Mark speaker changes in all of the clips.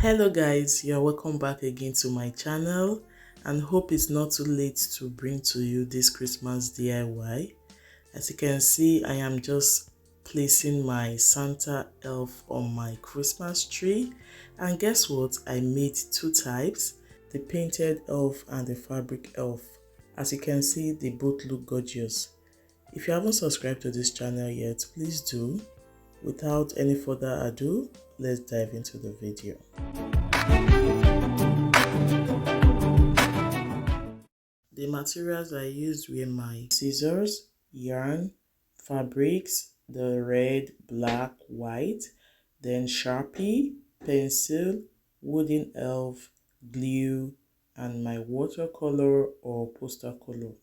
Speaker 1: Hello guys, you're welcome back again to my channel and hope it's not too late to bring to you this Christmas DIY. As you can see, I am just placing my Santa elf on my Christmas tree, and guess what? I made two types, the painted elf and the fabric elf. As you can see, they both look gorgeous. If you haven't subscribed to this channel yet, please do. Without any further ado, let's dive into the video. The materials I used were my scissors, yarn, fabrics, the red, black, white, then Sharpie, pencil, wooden elf, glue, and my watercolor or poster color.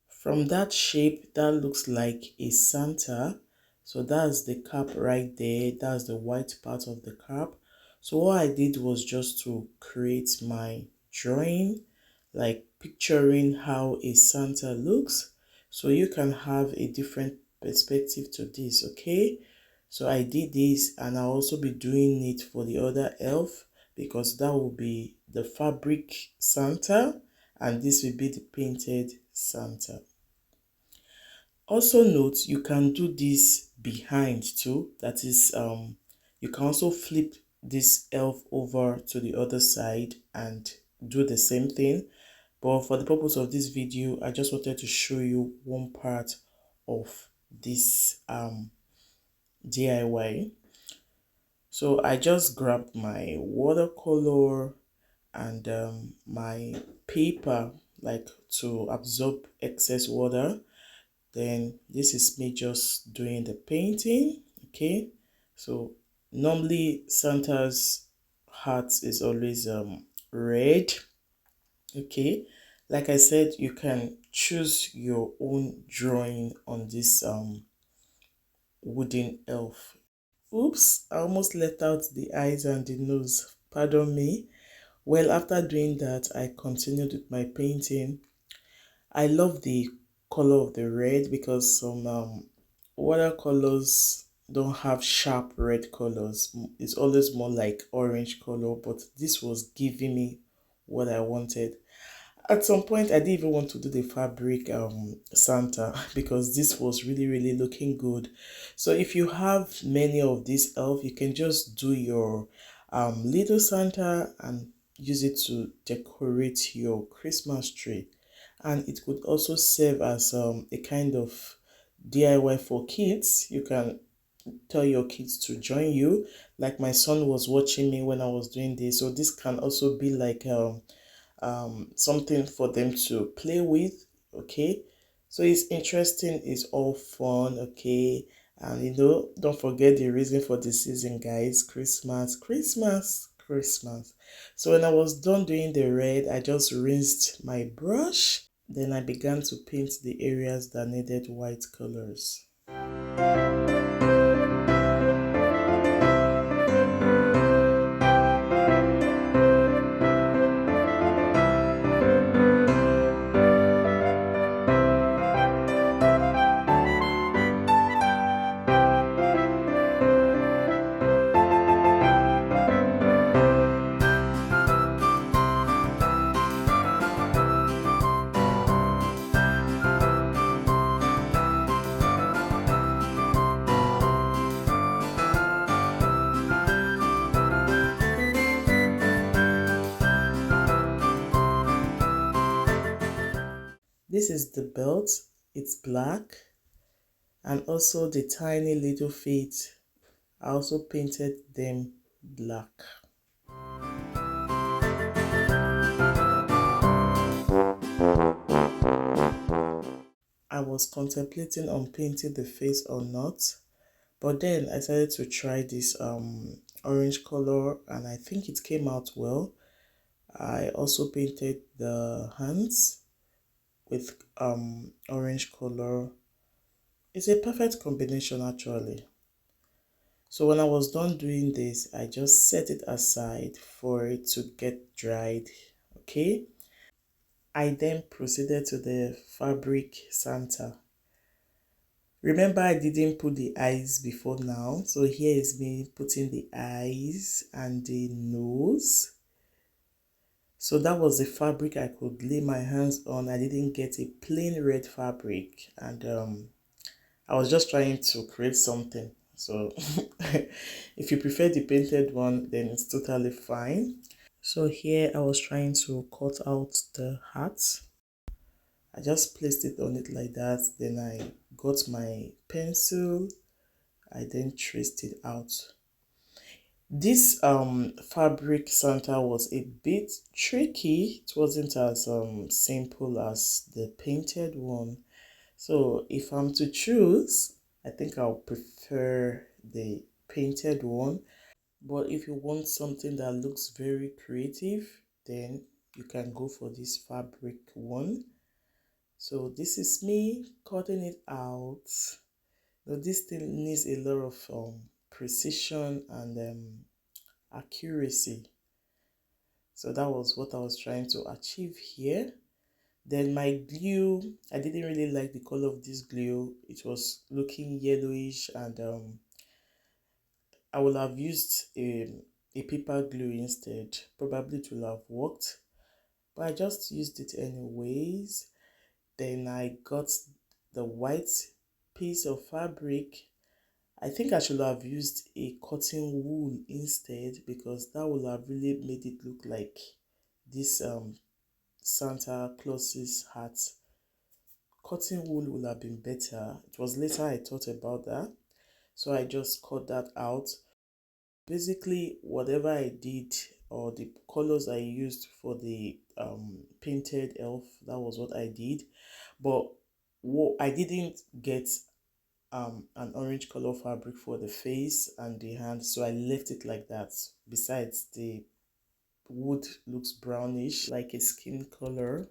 Speaker 1: From that shape, that looks like a Santa. So that's the cap right there. That's the white part of the cap. So what I did was just to create my drawing, like picturing how a Santa looks. So you can have a different perspective to this, okay? So I did this, and I'll also be doing it for the other elf because that will be the fabric Santa and this will be the painted Santa. Also note, you can do this behind too. That is, you can also flip this elf over to the other side and do the same thing. But for the purpose of this video, I just wanted to show you one part of this DIY. So I just grabbed my watercolor and my paper, like to absorb excess water. Then this is me just doing the painting, okay? So normally Santa's heart is always red, okay? Like I said, you can choose your own drawing on this wooden elf. Oops, I almost left out the eyes and the nose, pardon me. Well, after doing that, I continued with my painting. I love the color of the red because some watercolors don't have sharp red colors. It's always more like orange color, but this was giving me what I wanted. At some point, I didn't even want to do the fabric Santa because this was really looking good. So if you have many of these elf, you can just do your little Santa and use it to decorate your Christmas tree. And it could also serve as a kind of DIY for kids. You can tell your kids to join you. Like my son was watching me when I was doing this, so this can also be like something for them to play with, okay? So it's interesting, it's all fun, okay? And you know, don't forget the reason for the season, guys. Christmas. So when I was done doing the red, I just rinsed my brush. Then I began to paint the areas that needed white colors. This is the belt, it's black, and also the tiny little feet, I also painted them black. I was contemplating on painting the face or not, but then I decided to try this orange color and I think it came out well. I also painted the hands with orange color. It's a perfect combination actually. So when I was done doing this, I just set it aside for it to get dried, okay? I then proceeded to the fabric Santa. Remember, I didn't put the eyes before now. So here is me putting the eyes and the nose. So that was the fabric I could lay my hands on. I didn't get a plain red fabric, and I was just trying to create something. So if you prefer the painted one, then it's totally fine. So here I was trying to cut out the hat. I just placed it on it like that. Then I got my pencil. I then traced it out. This fabric Santa was a bit tricky. It wasn't as simple as the painted one. So if I'm to choose, I think I'll prefer the painted one. But if you want something that looks very creative, then you can go for this fabric one. So this is me cutting it out. Now this thing needs a lot of precision and accuracy. So that was what I was trying to achieve here. Then my glue, I didn't really like the color of this glue. It was looking yellowish, and I would have used a paper glue instead. Probably it will have worked, but I just used it anyways. Then I got the white piece of fabric. I think I should have used a cotton wool instead, because that would have really made it look like this Santa Claus's hat. Cotton wool would have been better. It was later I thought about that, so I just cut that out. Basically, whatever I did, or the colors I used for the painted elf, that was what I did. But what I didn't get an orange color fabric for the face and the hand, so I left it like that. Besides, the wood looks brownish like a skin color.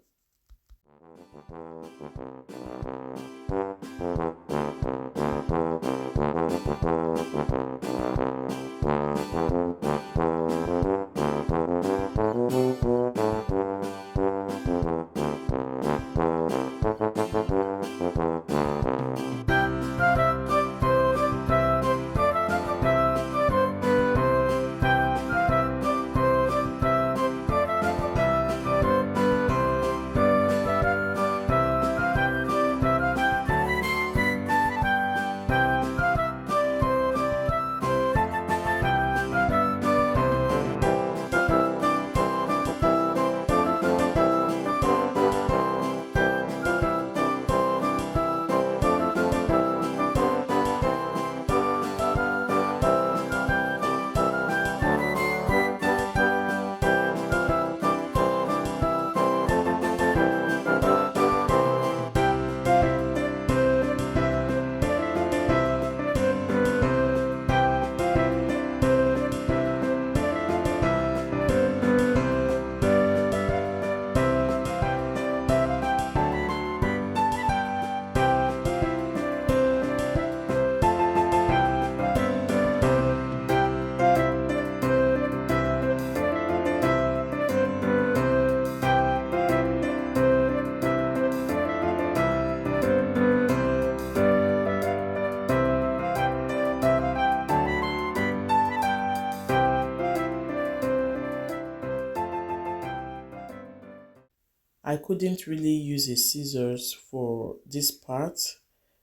Speaker 1: I couldn't really use a scissors for this part,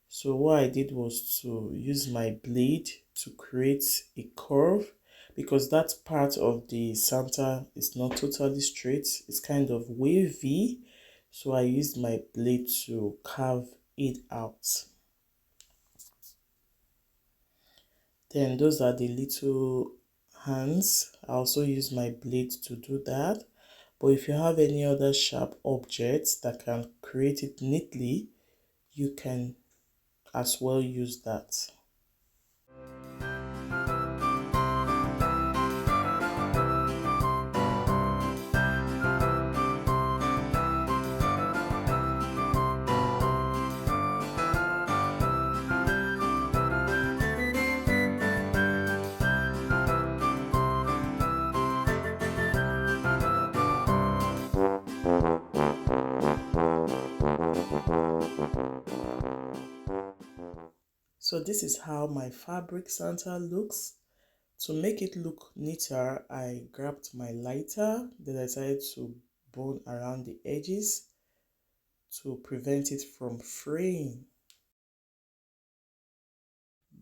Speaker 1: so what I did was to use my blade to create a curve, because that part of the Santa is not totally straight, it's kind of wavy, so I used my blade to carve it out. Then those are the little hands. I also use my blade to do that. But if you have any other sharp objects that can create it neatly, you can as well use that. So this is how my fabric Santa looks. To make it look neater, I grabbed my lighter, then I decided to burn around the edges to prevent it from fraying.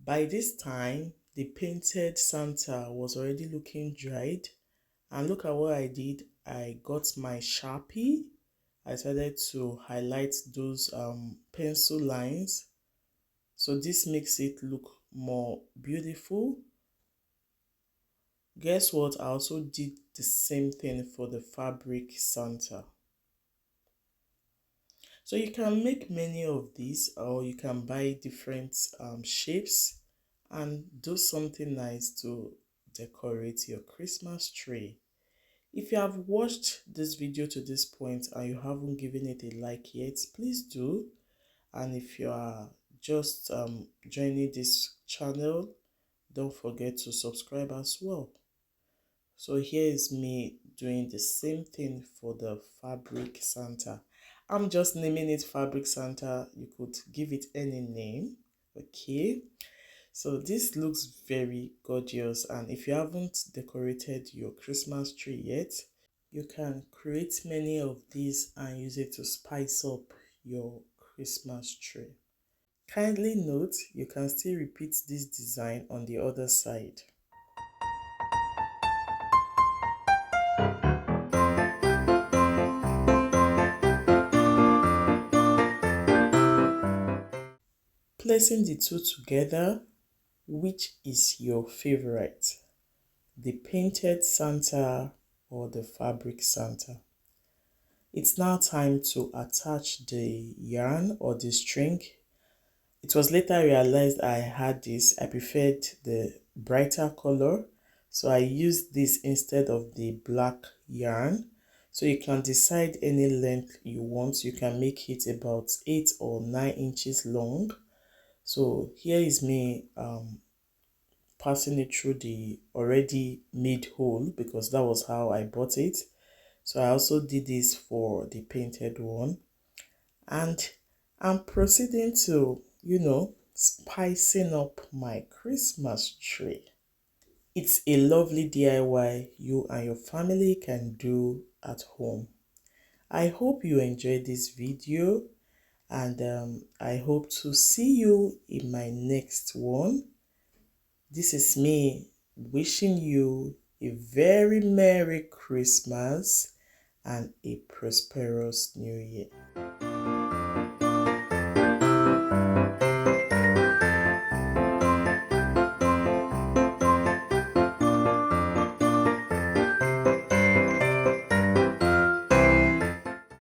Speaker 1: By this time, the painted Santa was already looking dried. And look at what I did. I got my Sharpie. I decided to highlight those pencil lines. So this makes it look more beautiful. Guess what? I also did the same thing for the fabric Santa. So you can make many of these, or you can buy different shapes and do something nice to decorate your Christmas tree. If you have watched this video to this point and you haven't given it a like yet, please do. And if you are just joining this channel, don't forget to subscribe as well. So here is me doing the same thing for the fabric Santa. I'm just naming it fabric Santa. You could give it any name. Okay. So this looks very gorgeous, and if you haven't decorated your Christmas tree yet, you can create many of these and use it to spice up your Christmas tree. Kindly note, you can still repeat this design on the other side. Placing the two together, which is your favorite? The painted Santa or the fabric Santa? It's now time to attach the yarn or the string. It was later realized I had this. I preferred the brighter color, so I used this instead of the black yarn. So you can decide any length you want. You can make it about 8 or 9 inches long. So here is me passing it through the already made hole, because that was how I bought it. So I also did this for the painted one, and I'm proceeding to, spicing up my Christmas tree. It's a lovely DIY you and your family can do at home. I hope you enjoyed this video, and I hope to see you in my next one. This is me wishing you a very Merry Christmas and a prosperous New Year.